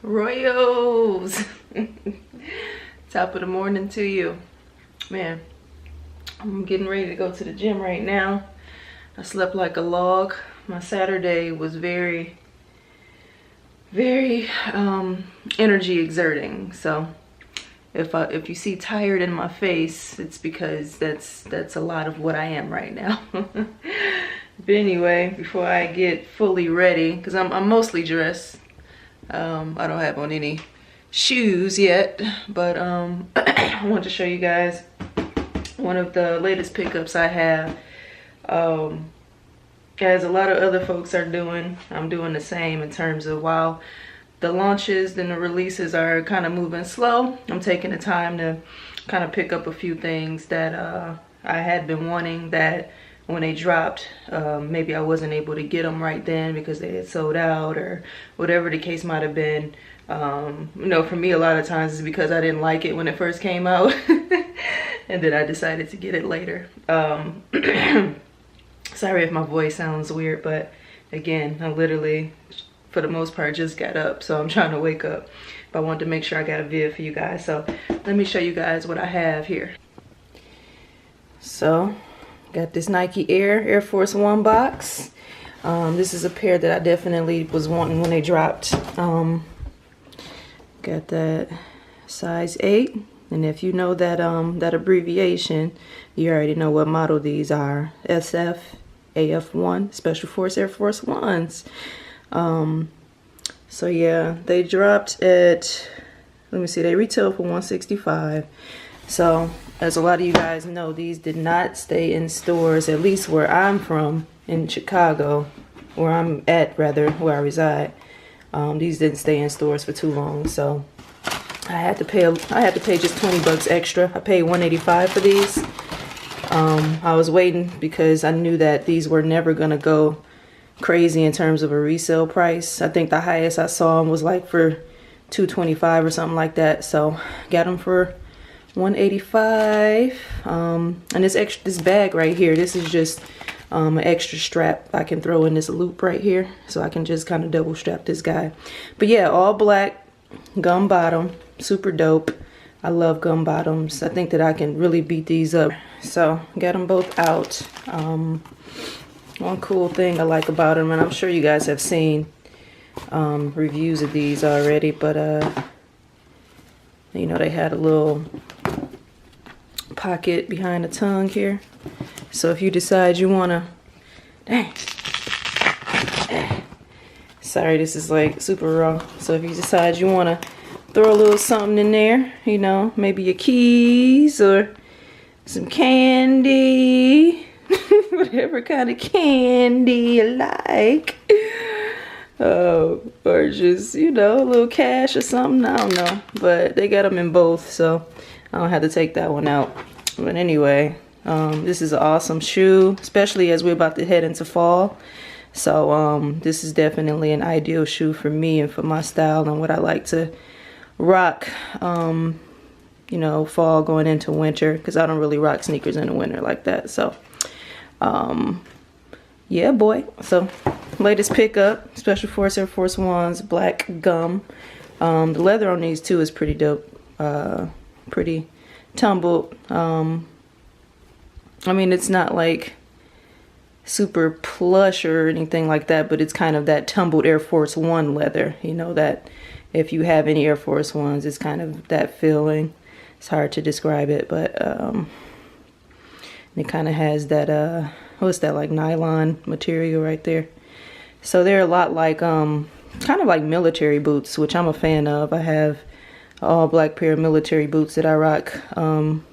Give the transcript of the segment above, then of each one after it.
Royals. Top of the morning to you. Man, I'm getting ready to go to the gym right now. I slept like a log. My Saturday was very energy exerting. So if you see tired in my face, it's because that's a lot of what I am right now. But anyway, before I get fully ready, because I'm mostly dressed. I don't have on any shoes yet, but I want to show you guys one of the latest pickups I have. As a lot of other folks are doing, I'm doing the same in terms of while the launches and the releases are kind of moving slow, I'm taking the time to kind of pick up a few things that I had been wanting that when they dropped, maybe I wasn't able to get them right then because they had sold out or whatever the case might have been. You know, for me a lot of times it's because I didn't like it when it first came out and then I decided to get it later. Sorry if my voice sounds weird, but again, I literally for the most part just got up, so I'm trying to wake up, but I wanted to make sure I got a vid for you guys. So let me show you guys what I have here. So got this Nike Air Force One box. This is a pair that I definitely was wanting when they dropped. Got that size 8, and if you know that that abbreviation, you already know what model these are. SF AF1 Special Force Air Force Ones. So yeah, they dropped at, let me see, they retail for $165. So as a lot of you guys know, these did not stay in stores, at least where I'm from in Chicago, where I'm at rather, where I reside. These didn't stay in stores for too long, so I had to pay just 20 bucks extra. I paid $185 for these. I was waiting because I knew that these were never gonna go crazy in terms of a resale price. I think the highest I saw them was like for $225 or something like that. So got them for $185. And this bag right here, this is just an extra strap I can throw in this loop right here, so I can just kind of double strap this guy. But yeah, all black, gum bottom, super dope. I love gum bottoms. I think that I can really beat these up. So got them both out. One cool thing I like about them, and I'm sure you guys have seen reviews of these already, but you know, they had a little pocket behind the tongue here. So if you decide you wanna, sorry, this is like super raw. So if you decide you wanna throw a little something in there, you know, maybe your keys or some candy, whatever kind of candy you like, or just, you know, a little cash or something, I don't know, but they got them in both, so I don't have to take that one out. But anyway, this is an awesome shoe, especially as we're about to head into fall. So this is definitely an ideal shoe for me and for my style and what I like to rock, you know, fall going into winter, because I don't really rock sneakers in the winter like that. So yeah, boy. So latest pickup, Special Force Air Force Ones, black gum. The leather on these too is pretty dope, pretty tumbled. I mean, it's not like super plush or anything like that, but it's kind of that tumbled Air Force One leather, you know, that if you have any Air Force Ones, it's kind of that feeling. It's hard to describe it, but it kind of has that what's that, like nylon material right there. So they're a lot like kind of like military boots, which I'm a fan of. I have an all black pair of military boots that I rock in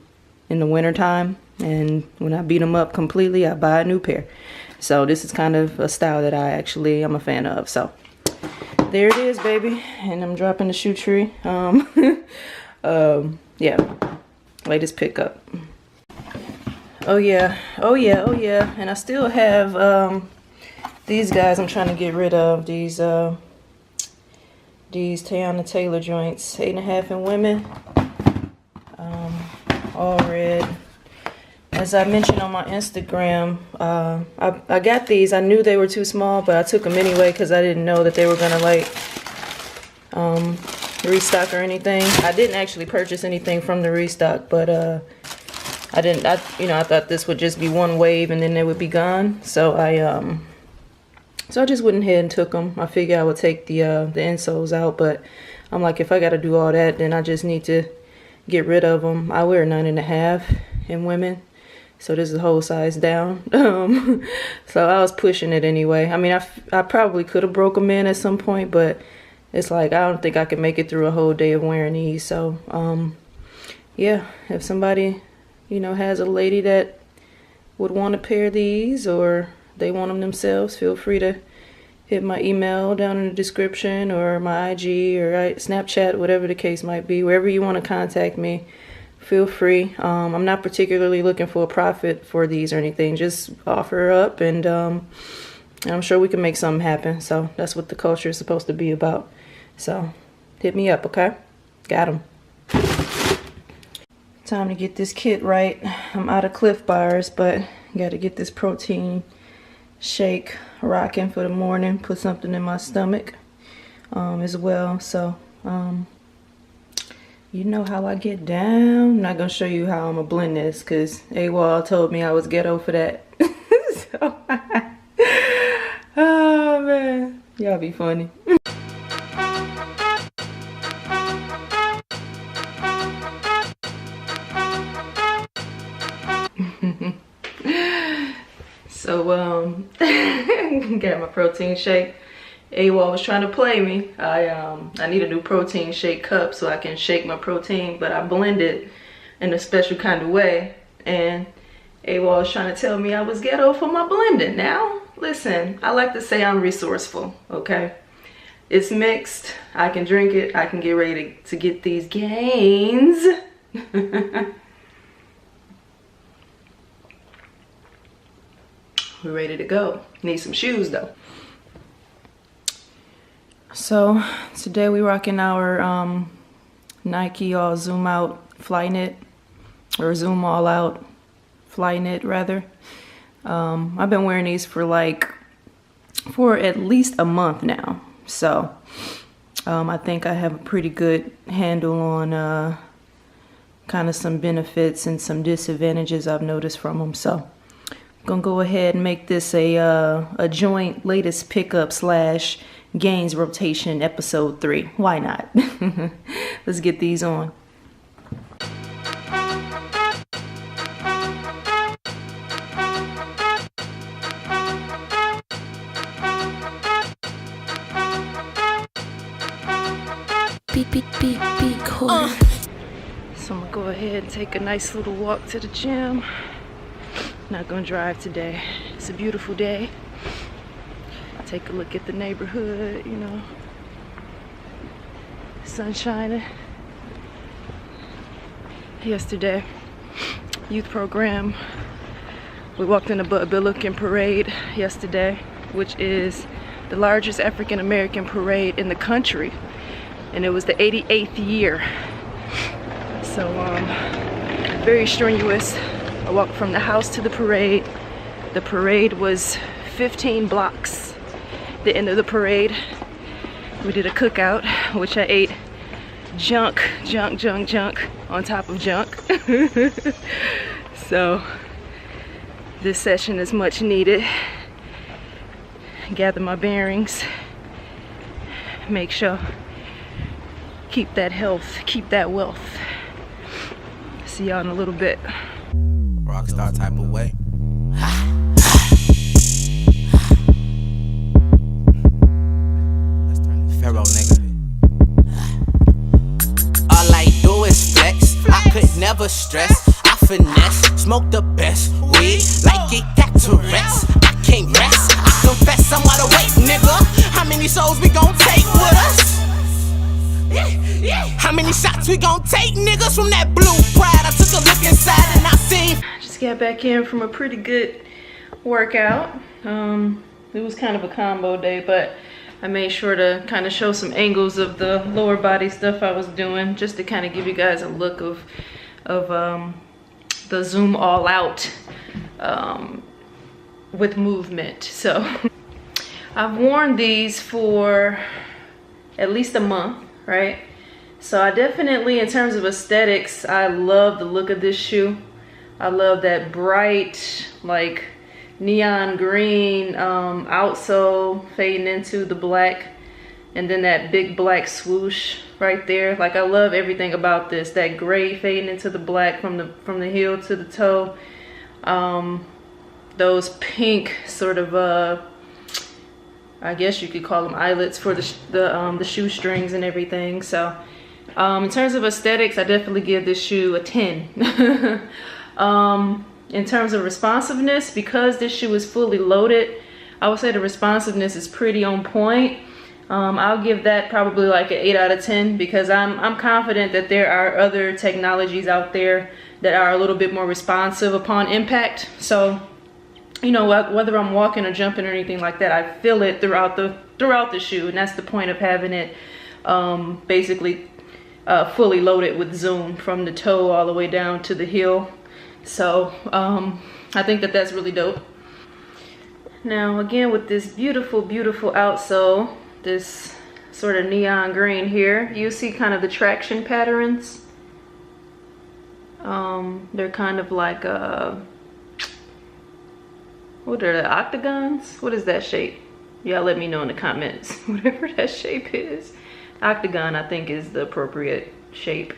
the winter time, and when I beat them up completely, I buy a new pair. So this is kind of a style that I'm a fan of. So there it is, baby, and I'm dropping the shoe tree. Yeah, latest pickup. Oh yeah, and I still have these guys I'm trying to get rid of, these Tiana Taylor joints, 8.5 in women, all red. As I mentioned on my Instagram, I got these. I knew they were too small, but I took them anyway because I didn't know that they were gonna like restock or anything. I didn't actually purchase anything from the restock, but I thought this would just be one wave and then they would be gone. So I just went ahead and took them. I figured I would take the insoles out, but I'm like, if I got to do all that, then I just need to get rid of them. I wear 9.5 in women, so this is a whole size down. So I was pushing it anyway. I mean, I probably could have broke them in at some point, but it's like, I don't think I could make it through a whole day of wearing these. So yeah, if somebody, you know, has a lady that would want a pair of these, or they want them themselves, feel free to hit my email down in the description, or my IG, or Snapchat, whatever the case might be. Wherever you want to contact me, feel free. I'm not particularly looking for a profit for these or anything. Just offer up, and I'm sure we can make something happen. So that's what the culture is supposed to be about. So hit me up, okay? Got 'em. Time to get this kit right. I'm out of Cliff Bars, but got to get this protein shake rocking for the morning. Put something in my stomach as well. So you know how I get down. I'm not gonna show you how I'm gonna blend this, because AWOL told me I was ghetto for that. So oh man, y'all be funny. So got my protein shake. AWOL was trying to play me. I need a new protein shake cup so I can shake my protein, but I blend it in a special kind of way, and AWOL was trying to tell me I was ghetto for my blending. Now listen, I like to say I'm resourceful, okay? It's mixed, I can drink it, I can get ready to get these Gainz. We're ready to go. Need some shoes though. So today we rocking our Nike All Zoom Out Flyknit, or Zoom All Out Flyknit rather. I've been wearing these for at least a month now. So I think I have a pretty good handle on kind of some benefits and some disadvantages I've noticed from them. So gonna go ahead and make this a joint latest pickup / Gainz rotation episode 3. Why not? Let's get these on. Cool. So I'm gonna go ahead and take a nice little walk to the gym. Not gonna drive today. It's a beautiful day. Take a look at the neighborhood, you know. Sun shining. Yesterday, youth program, we walked in the Billiken Parade yesterday, which is the largest African American parade in the country, and it was the 88th year. So very strenuous. I walked from the house to the parade. The parade was 15 blocks. The end of the parade, we did a cookout, which I ate junk on top of junk. So this session is much needed. Gather my bearings, make sure, keep that health, keep that wealth. See y'all in a little bit. Rockstar type of way. Pharaoh, nigga. All I do is flex. I could never stress. I finesse. Smoke the best weed. Like it got Tourette's. I can't rest. I confess I'm wide awake, nigga. How many souls we gon' take with us? How many shots we gon' take, niggas, from that blue pride? I took a look inside and I seen. Just got back in from a pretty good workout. It was kind of a combo day, but I made sure to kind of show some angles of the lower body stuff I was doing, just to kind of give you guys a look of the Zoom All Out with movement. So I've worn these for at least a month. right? So I definitely, in terms of aesthetics, I love the look of this shoe. I love that bright, like neon green outsole fading into the black, and then that big black swoosh right there. Like, I love everything about this. That gray fading into the black from the heel to the toe. Those pink sort of I guess you could call them eyelets for the shoestrings and everything. So in terms of aesthetics, I definitely give this shoe a 10. In terms of responsiveness, because this shoe is fully loaded, I would say the responsiveness is pretty on point. I'll give that probably like an 8 out of 10, because I'm confident that there are other technologies out there that are a little bit more responsive upon impact. So, you know, whether I'm walking or jumping or anything like that, I feel it throughout the shoe, and that's the point of having it basically fully loaded with zoom from the toe all the way down to the heel. So I think that that's really dope. Now again, with this beautiful outsole, this sort of neon green here, you see kind of the traction patterns. They're kind of like what are the octagons? What is that shape? Y'all let me know in the comments. Whatever that shape is. Octagon, I think, is the appropriate shape.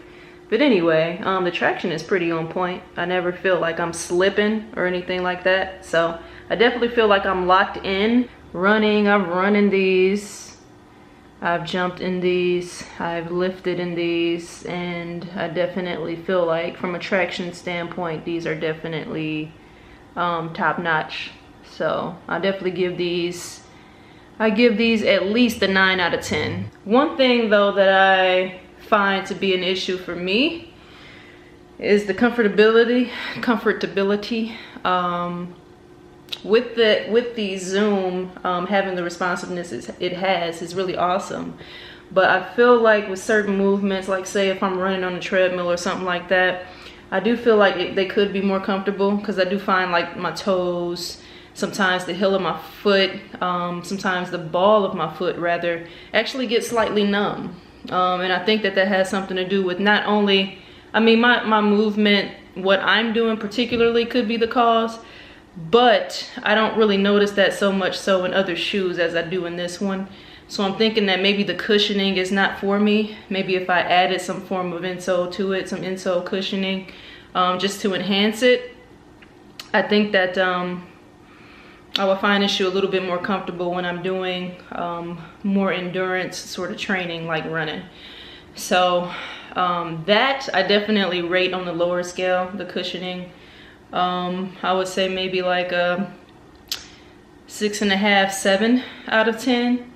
But anyway, the traction is pretty on point. I never feel like I'm slipping or anything like that. So I definitely feel like I'm locked in. Running, I've run in these. I've jumped in these. I've lifted in these. And I definitely feel like, from a traction standpoint, these are definitely top notch. So I definitely give these, I give these at least a 9 out of 10. One thing though that I find to be an issue for me is the comfortability. With the zoom, having the responsiveness it has is really awesome. But I feel like with certain movements, like say if I'm running on a treadmill or something like that, I do feel like they could be more comfortable, because I do find like my toes, sometimes the heel of my foot, sometimes the ball of my foot rather, actually get slightly numb. And I think that that has something to do with not only, I mean, my movement, what I'm doing particularly could be the cause, but I don't really notice that so much so in other shoes as I do in this one. So I'm thinking that maybe the cushioning is not for me. Maybe if I added some form of insole to it, some insole cushioning, just to enhance it, I think that I will find this shoe a little bit more comfortable when I'm doing more endurance sort of training, like running. So that I definitely rate on the lower scale, the cushioning. I would say maybe like a 6.5, 7 out of 10.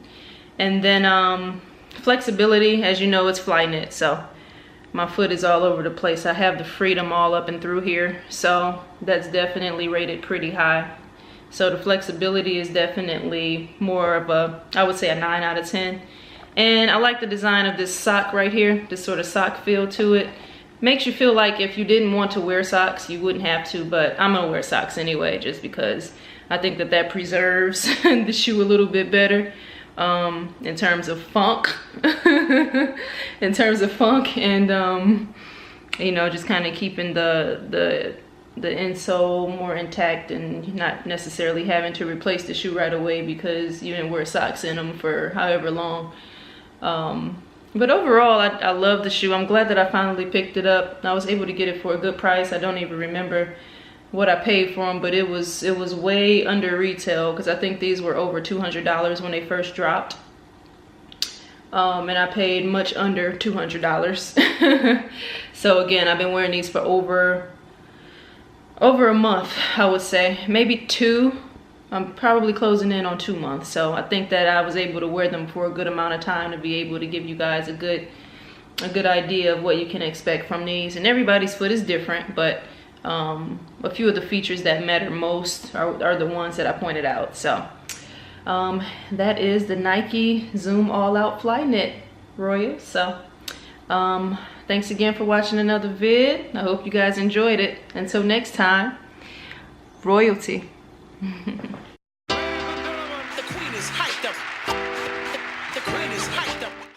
And then flexibility, as you know, it's Flyknit, so my foot is all over the place. I have the freedom all up and through here, so that's definitely rated pretty high. So the flexibility is definitely more of a, I would say, a 9 out of 10. And I like the design of this sock right here, this sort of sock feel to it. Makes you feel like if you didn't want to wear socks, you wouldn't have to, but I'm gonna wear socks anyway, just because I think that that preserves the shoe a little bit better. In terms of funk, and you know, just kind of keeping the insole more intact and not necessarily having to replace the shoe right away because you didn't wear socks in them for however long. But overall, I love the shoe. I'm glad that I finally picked it up. I was able to get it for a good price. I don't even remember what I paid for them, but it was way under retail, because I think these were over $200 when they first dropped, and I paid much under $200. So again, I've been wearing these for over a month, I would say, maybe 2. I'm probably closing in on 2 months. So I think that I was able to wear them for a good amount of time to be able to give you guys a good idea of what you can expect from these. And everybody's foot is different, but a few of the features that matter most are the ones that I pointed out. So that is the Nike Zoom All Out Flyknit Royal. So thanks again for watching another vid. I hope you guys enjoyed it. Until next time, royalty.